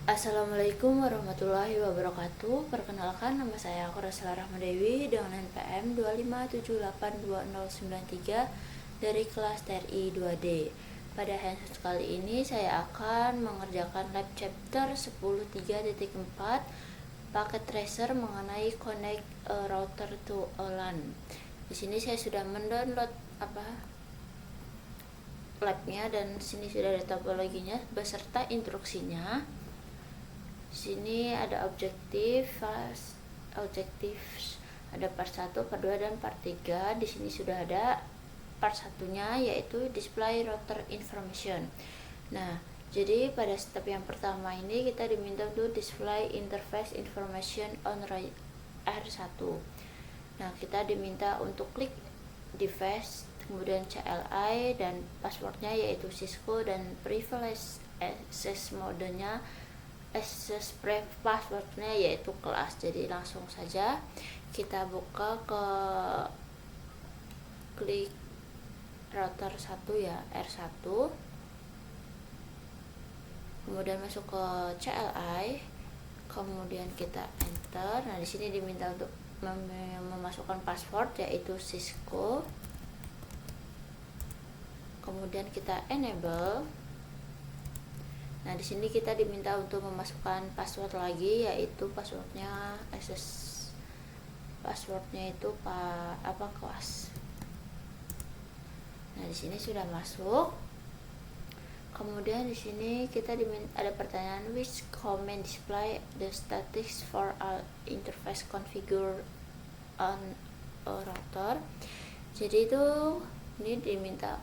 Assalamualaikum warahmatullahi wabarakatuh. Perkenalkan, nama saya Korasela Rahmadewi dengan NPM 257822093 dari kelas TRI 2D. Pada handshoot kali ini saya akan mengerjakan lab chapter 10.3.4 paket tracer mengenai connect a router to a LAN. Di sini saya sudah mendownload labnya, dan sini sudah ada topologinya beserta instruksinya. Sini ada objektif, ada part 1, part 2, dan part 3. Di sini sudah ada part 1-nya, yaitu display router information. Nah, jadi pada step yang pertama ini kita diminta untuk display interface information on R1. Nah, kita diminta untuk klik device, kemudian CLI, dan passwordnya yaitu Cisco, dan privilege access modenya passwordnya yaitu kelas. Jadi langsung saja kita buka ke klik router 1 ya, R1, kemudian masuk ke CLI, kemudian kita enter. Nah, di sini diminta untuk memasukkan password yaitu Cisco, kemudian kita enable. Nah, di sini kita diminta untuk memasukkan password lagi, yaitu passwordnya itu kelas. Nah, di sini sudah masuk. Kemudian di sini kita ada pertanyaan, which command display the statistics for all interface configure on a router. Jadi itu ini diminta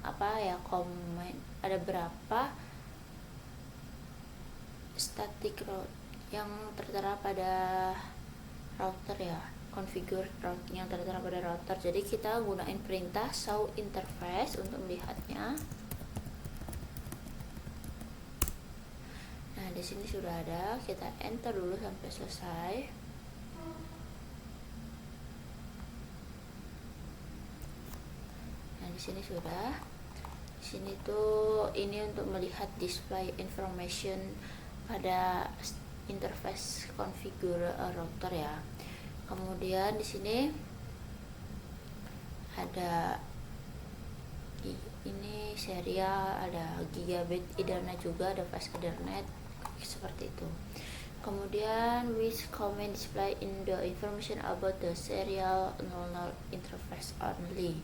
komen, ada berapa static route yang tertera pada router ya, configure route yang tertera pada router. Jadi kita gunain perintah show interface untuk melihatnya. Nah, di sini sudah ada, kita enter dulu sampai selesai. Nah, di sini sudah. Di sini tuh ini untuk melihat display information pada interface configure router ya. Kemudian di sini ada ini serial, ada gigabit Ethernet juga, ada fast Ethernet seperti itu. Kemudian which command display in the information about the serial 00 interface only.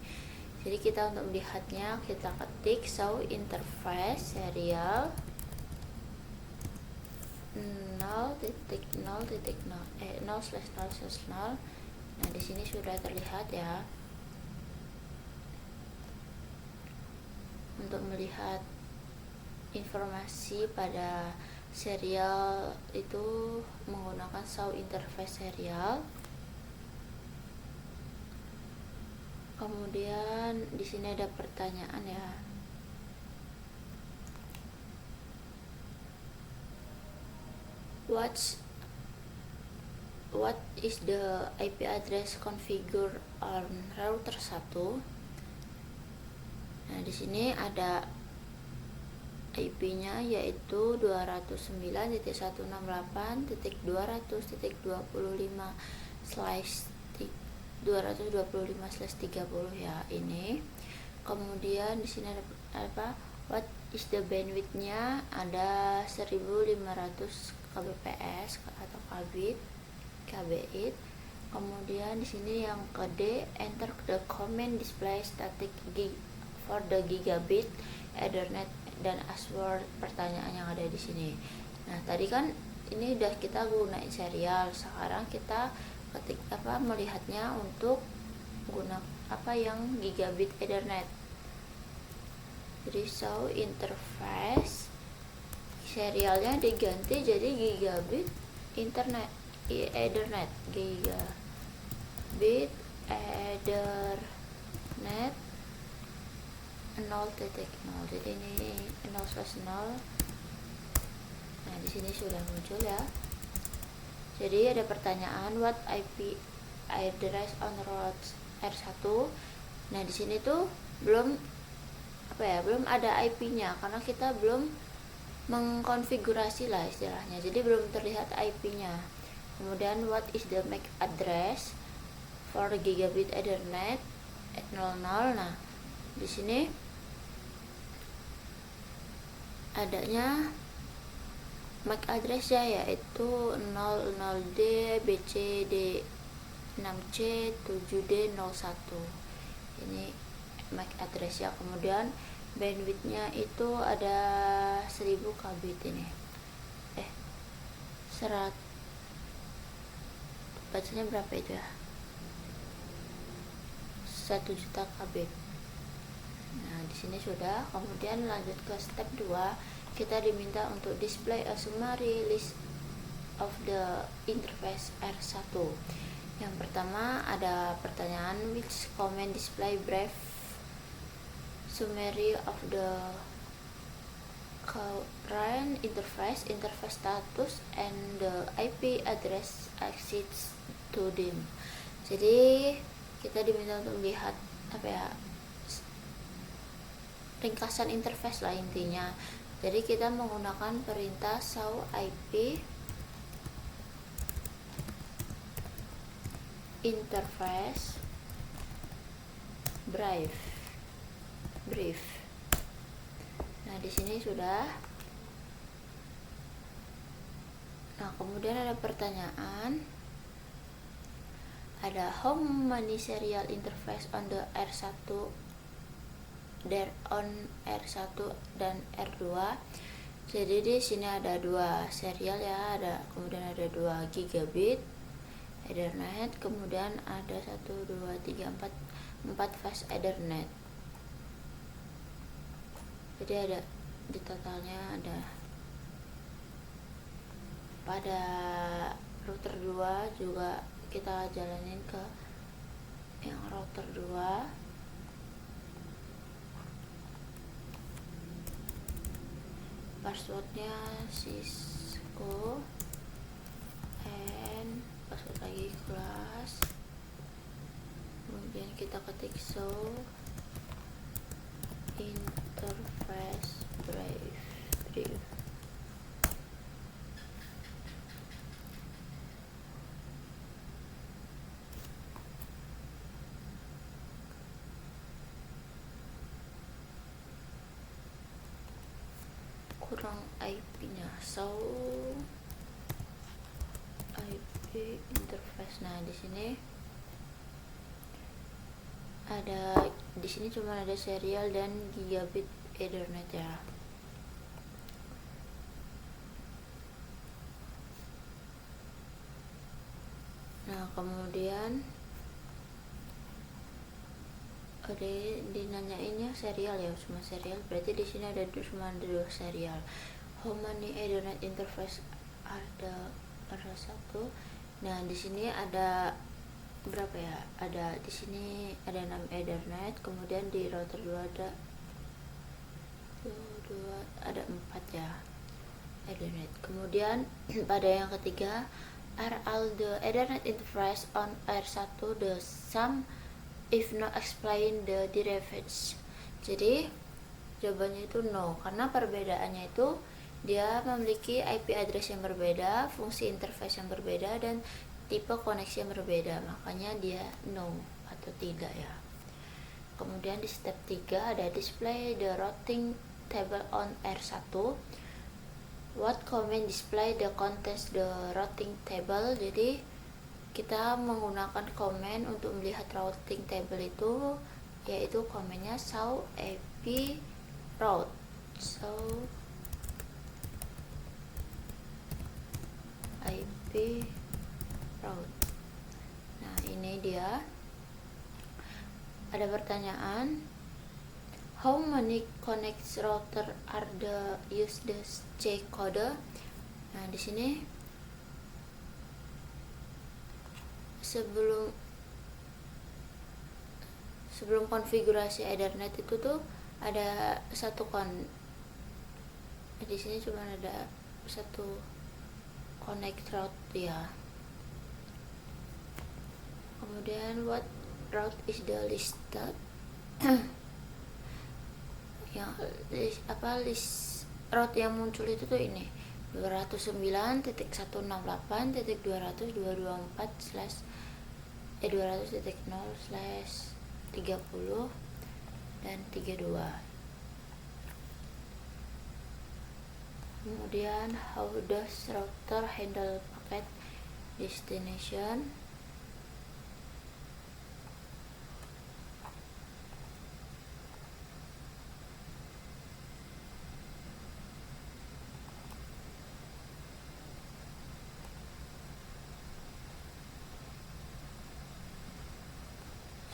Jadi kita untuk melihatnya kita ketik show interface serial 0.0.0/0/0. Nah, di sini sudah terlihat ya. Untuk melihat informasi pada serial itu menggunakan show interface serial. Kemudian di sini ada pertanyaan ya. What is the IP address configure on router 1? Nah, di sini ada IP-nya yaitu 209.168.225/225/30 ya ini. Kemudian di sini ada what is the bandwidth-nya, ada 1500 kbps atau kbit. Kemudian di sini yang ke D, enter the command display static for the gigabit Ethernet dan password pertanyaan yang ada di sini. Nah, tadi kan ini udah kita gunain serial, sekarang kita ketik melihatnya untuk guna yang gigabit Ethernet. Jadi show interface serialnya diganti jadi gigabit Ethernet, gigabit Ethernet 0.0. Jadi ini 0/0. Nah, di sini sudah muncul ya. Jadi ada pertanyaan what IP address on route R1. Nah, di sini tuh belum ada IP-nya karena kita belum mengkonfigurasi lah istilahnya, jadi belum terlihat IP-nya. Kemudian what is the MAC address for gigabit Ethernet at 00. Nah, di sini adanya MAC address ya, yaitu 00D BCD 6C 7D 01. Ini MAC address ya. Kemudian bandwidthnya itu ada 1000 kbit ini. 100, bacanya berapa itu ya? 1 juta kbit. Nah, di sini sudah. Kemudian lanjut ke step 2. Kita diminta untuk display a summary list of the interface R1. Yang pertama ada pertanyaan, which command display brief summary of the current interface status and the IP address access to them. Jadi kita diminta untuk melihat ringkasan interface lah intinya. Jadi kita menggunakan perintah show IP interface brief. Nah, di sini sudah. Nah, kemudian ada pertanyaan, ada how many serial interface on the R1 dan R2. Jadi di sini ada 2 serial ya, kemudian ada 2 gigabit Ethernet, kemudian ada 1 2 3 4 fast Ethernet. Jadi ada di totalnya ada pada router 2 juga kita jalanin ke yang router 2. Passwordnya Cisco and password lagi kelas. Kemudian kita ketik show interface brief. Kurang IP-nya, so IP interface. Nah, di sini cuma ada serial dan gigabit Ethernet ya. Nah, kemudian dinanyainnya serial ya, cuma serial. Berarti di sini cuma ada 2 serial. How many Ethernet interface ada R1? Nah, di sini ada berapa ya? Di sini ada 6 Ethernet, kemudian di router 2 ada 4 ya Ethernet. Kemudian pada yang ketiga, are all the Ethernet interface on R1 the same if not explain the derivatives? Jadi jawabannya itu no, karena perbedaannya itu dia memiliki IP address yang berbeda, fungsi interface yang berbeda, dan tipe koneksi yang berbeda, makanya dia no atau tidak ya. Kemudian di step 3 ada display the routing table on R1. What command display the contents the routing table? Jadi kita menggunakan komen untuk melihat routing table itu, yaitu komennya show IP route. IP route. Nah, ini dia. Ada pertanyaan, how many connects router are the use the C code? Nah, di sini sebelum konfigurasi Ethernet itu tuh ada satu di sini cuma ada satu connect route ya. Kemudian what route is the listed? Yang list route yang muncul itu tuh ini 209.168.200.0/30 dan 32. Kemudian how does router handle packet destination?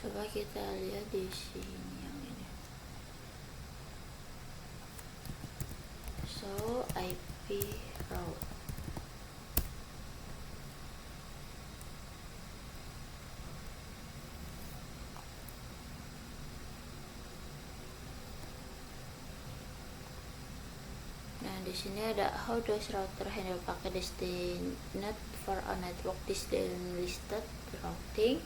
Coba kita lihat di sini yang ini. So IP route. Nah, di sini ada how does router handle packet destined for a network listed routing.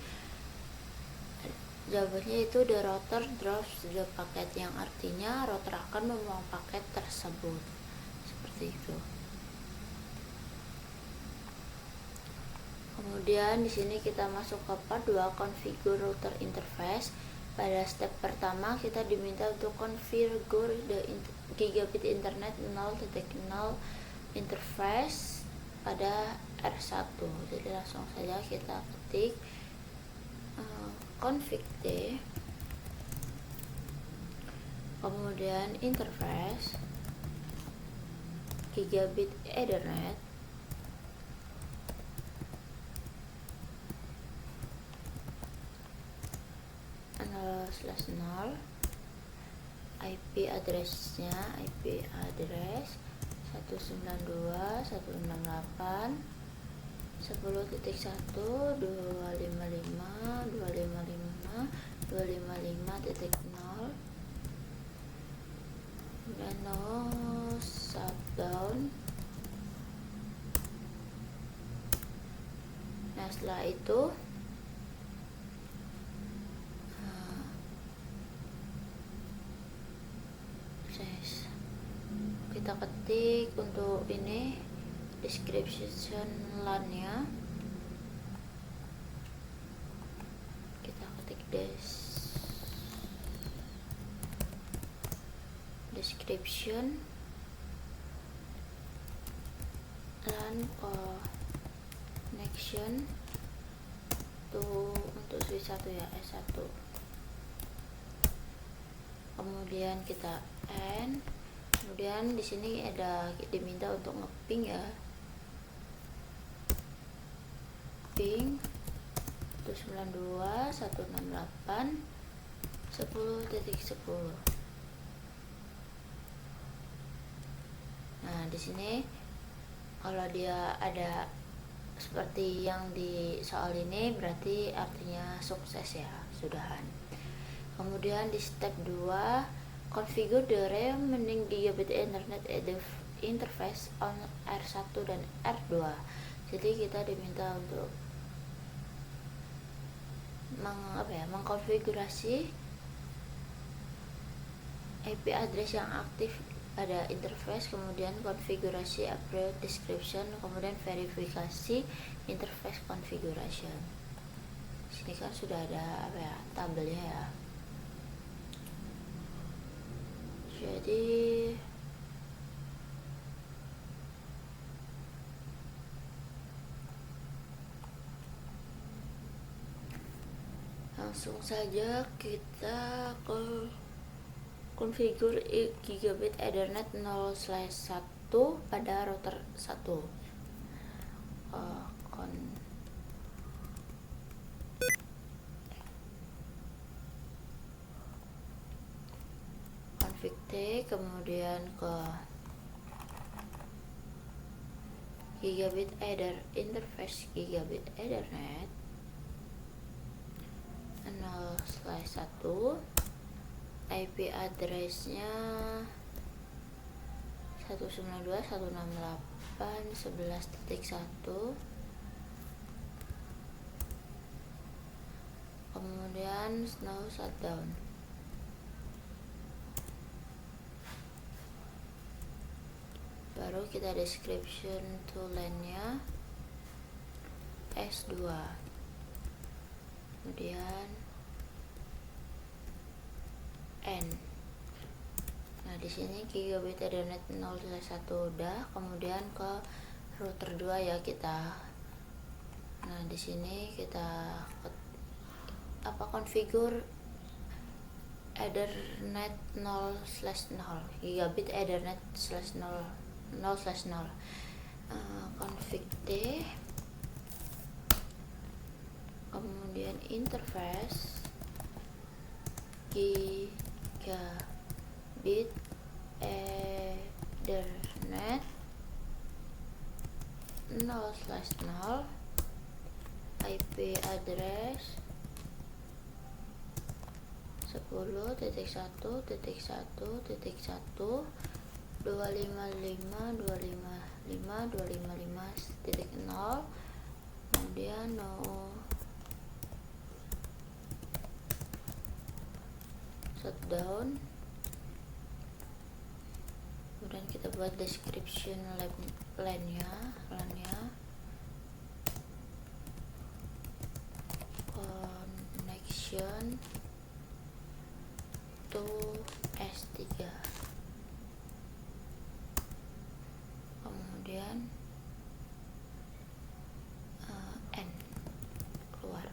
Jawabannya itu the router drops the packet, yang artinya router akan membuang paket tersebut. Seperti itu. Kemudian di sini kita masuk ke part 2, configure router interface. Pada step pertama kita diminta untuk configure the gigabit internet 0.0 interface pada R1. Jadi langsung saja kita ketik config D, kemudian interface gigabit ethernet /0, IP address-nya IP address 192.168.255.255.255.0 dan no shutdown. Nah, setelah itu kita ketik untuk ini description LAN-nya, kita ketik description LAN connection untuk switch 1 ya, S1. Kemudian kita end. Kemudian di sini ada diminta untuk ngeping ya, ping 192.168.10.10. Nah, di sini kalau dia ada seperti yang di soal ini berarti artinya sukses ya, sudahan. Kemudian di step 2, configure the remaining gigabit internet interface on R1 dan R2. Jadi kita diminta untuk mengkonfigurasi IP address yang aktif pada interface, kemudian konfigurasi upgrade description, kemudian verifikasi interface configuration. Sini kan sudah ada tabelnya ya. Jadi langsung saja kita ke configure gigabit ethernet 0/1 pada router 1. Config T, kemudian ke gigabit interface gigabit ethernet 0/1, IP address-nya 192.168.11.1, kemudian no shutdown. baru kita description to LAN-nya S2, kemudian N. Nah, di sini gigabit Ethernet 0/1 udah, kemudian ke router 2 ya kita. Nah, di sini kita configure Ethernet 0/0, gigabit Ethernet 0/0. Config D, kemudian interface gigabit Ethernet 0/0, IP address 10.1.1.255.255.255.0, kemudian no shutdown. Kemudian kita buat description LAN-nya connection to S3, kemudian N keluar.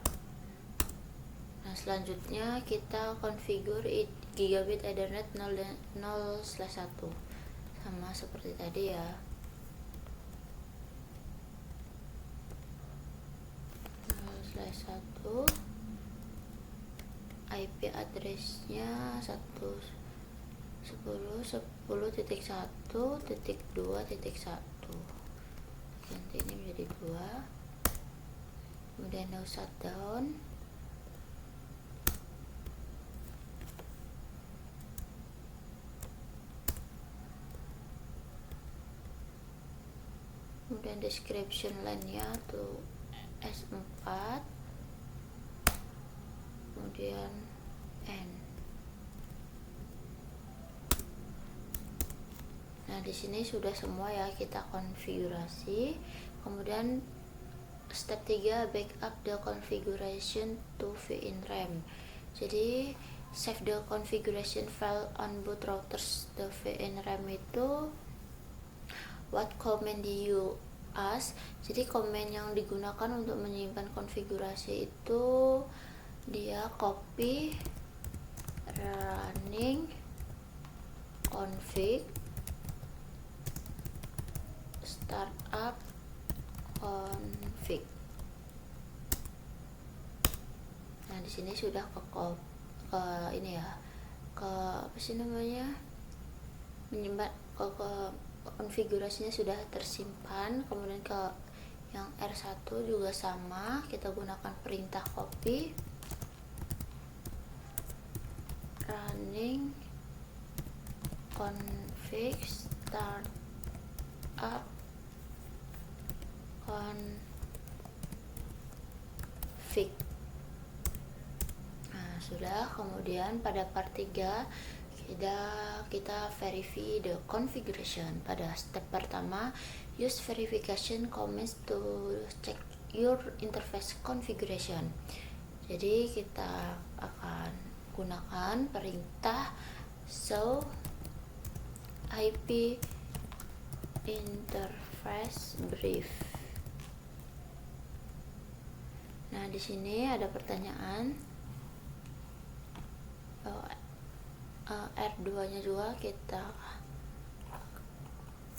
Nah, selanjutnya kita configure gigabit Ethernet 0/1 sama seperti tadi ya. 0/1, IP addressnya 110.10.1.2.1, ganti ini menjadi 2, kemudian no shutdown. Kemudian description LAN-nya tuh S4, kemudian N. Nah, di sini sudah semua ya kita konfigurasi. Kemudian step 3, backup the configuration to vInRAM. Jadi save the configuration file on both routers. The vInRAM itu what command you use. Jadi komen yang digunakan untuk menyimpan konfigurasi itu dia copy running config startup config. Nah, di sini sudah ke ini ya, ke apa sih namanya, menyimpan ke konfigurasinya sudah tersimpan. Kemudian ke yang R1 juga sama, kita gunakan perintah copy running config startup config. Nah, sudah. Kemudian pada part 3 kita verify the configuration. Pada step pertama, use verification commands to check your interface configuration. Jadi kita akan gunakan perintah show IP interface brief. Nah, di sini ada pertanyaan. R2-nya juga kita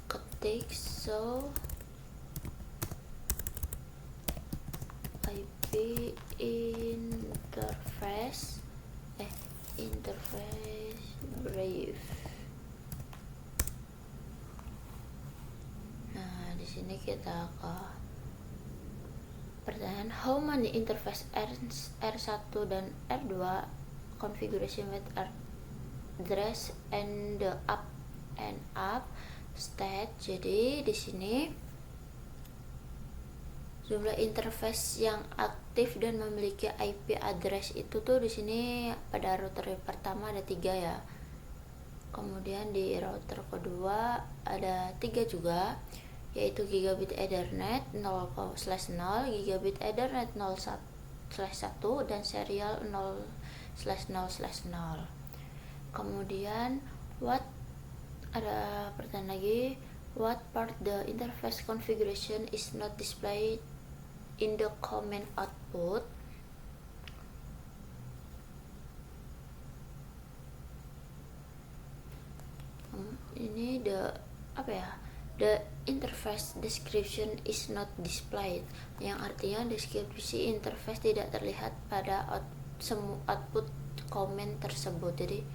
ketik show IP interface brief. Nah, di sini kita ke pertanyaan how many interface R1 dan R2 configuration with address and the up state. Jadi di sini jumlah interface yang aktif dan memiliki IP address itu tuh di sini pada router pertama ada 3 ya. Kemudian di router kedua ada 3 juga, yaitu gigabit Ethernet 0/0, gigabit Ethernet 0/1 dan serial 0/0/0. Kemudian ada pertanyaan lagi, what part the interface configuration is not displayed in the command output? Ini the interface description is not displayed, yang artinya deskripsi interface tidak terlihat pada output komen tersebut, jadi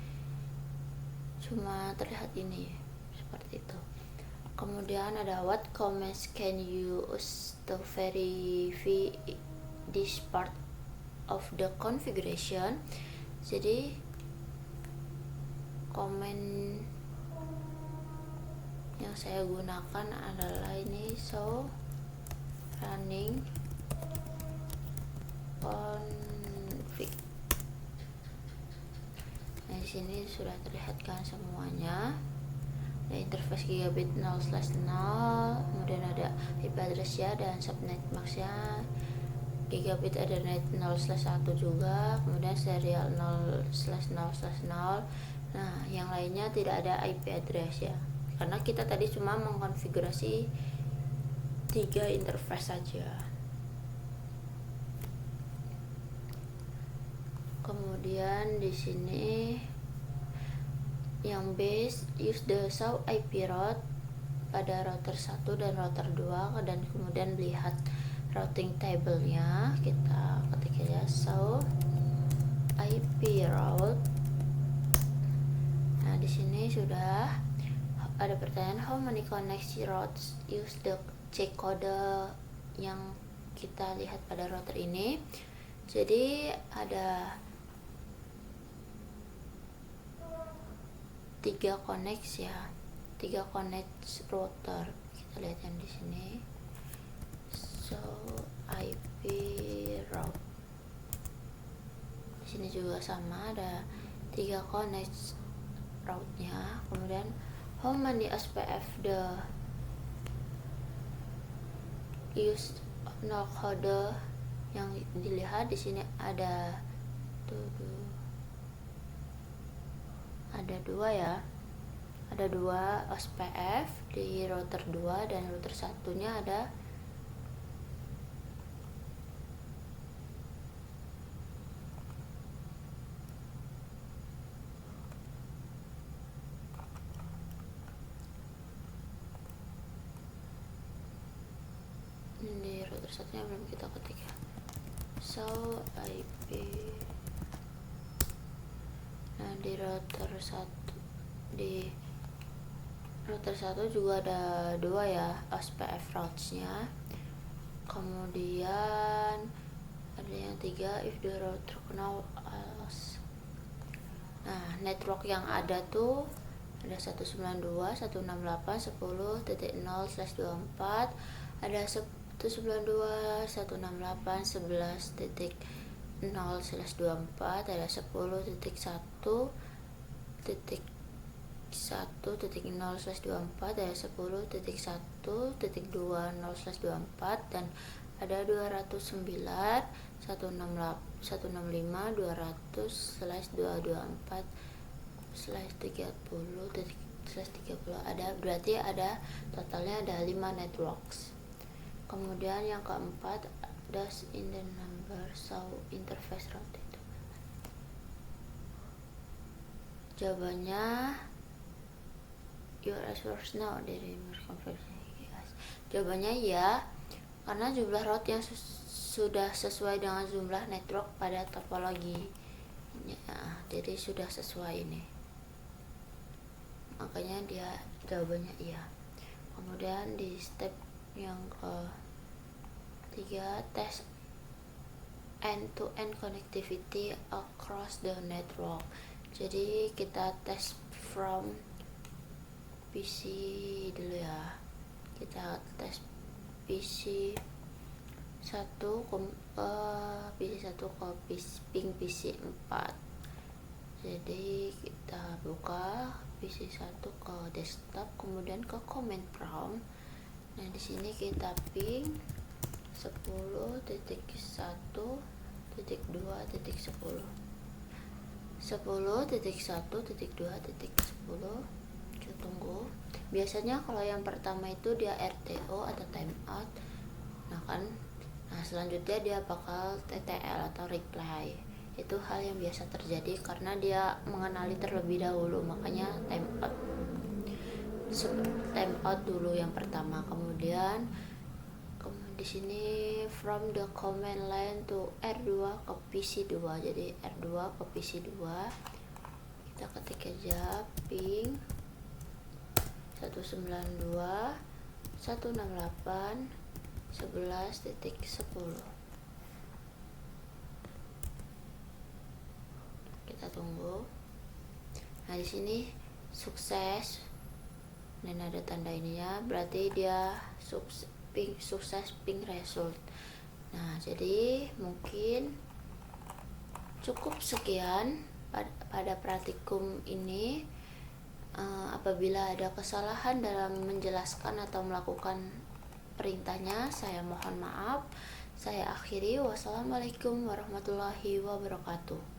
cuma terlihat ini seperti itu. Kemudian ada what comments can you use to verify this part of the configuration. Jadi komen yang saya gunakan adalah ini, so running config. Nah, di sini sudah terlihat kan semuanya. Ada interface gigabit 0/0, kemudian ada IP address ya dan subnet max-nya, gigabit Ethernet 0/1 juga, kemudian serial 0/0/0. Nah, yang lainnya tidak ada IP address ya, karena kita tadi cuma mengkonfigurasi 3 interface saja. Kemudian di sini yang base use the show IP route pada router 1 dan router 2, dan kemudian lihat routing table-nya. Kita ketik aja show IP route. Nah, di sini sudah ada pertanyaan how many connection routes use the C code yang kita lihat pada router ini. Jadi ada 3 connect ya, 3 connect router. Kita lihat yang di sini. So IP route. Di sini juga sama, ada 3 connect route-nya. Kemudian how many SPF the use null code yang dilihat di sini ada dua ya, ada 2 SPF di router 2 dan router satunya ada di router satunya belum kita ketik ya. So IP. Nah, di router 1 juga ada 2 ya SPF routes-nya. Kemudian ada yang 3 if the router now else. Nah, network yang ada tuh ada 192.168.10.0/24, ada 192.168.11.0/24, ada 10.1.1.0/24, ada 10.1.2.0/24, dan ada 209.165.200/224/30.30, ada totalnya ada 5 networks. Kemudian yang keempat, does in the number show interface route itu? Jawabannya your answers now dari conversion. Jawabannya ya, karena jumlah route yang sudah sesuai dengan jumlah network pada topologi ya, jadi sudah sesuai ini, makanya dia jawabannya iya. Kemudian di step yang ke-3, tes end-to-end connectivity across the network. Jadi kita tes from PC dulu ya, kita tes PC 1 ke ping PC 4. Jadi kita buka PC1 ke desktop, kemudian ke command prompt. Nah, di sini kita ping 10.1.2.10 10.1.2.10. kita tunggu. Biasanya kalau yang pertama itu dia RTO atau timeout. Nah selanjutnya dia bakal TTL atau reply. Itu hal yang biasa terjadi karena dia mengenali terlebih dahulu, makanya timeout dulu yang pertama. Kemudian di sini from the command line to R2 ke PC2. Jadi R2 ke PC2. Kita ketik aja ping 192.168.11.10. Kita tunggu. Nah, di sini sukses dan ada tanda ininya, berarti dia sukses ping result. Nah, jadi mungkin cukup sekian pada praktikum ini. Apabila ada kesalahan dalam menjelaskan atau melakukan perintahnya, saya mohon maaf. Saya akhiri. Wassalamualaikum warahmatullahi wabarakatuh.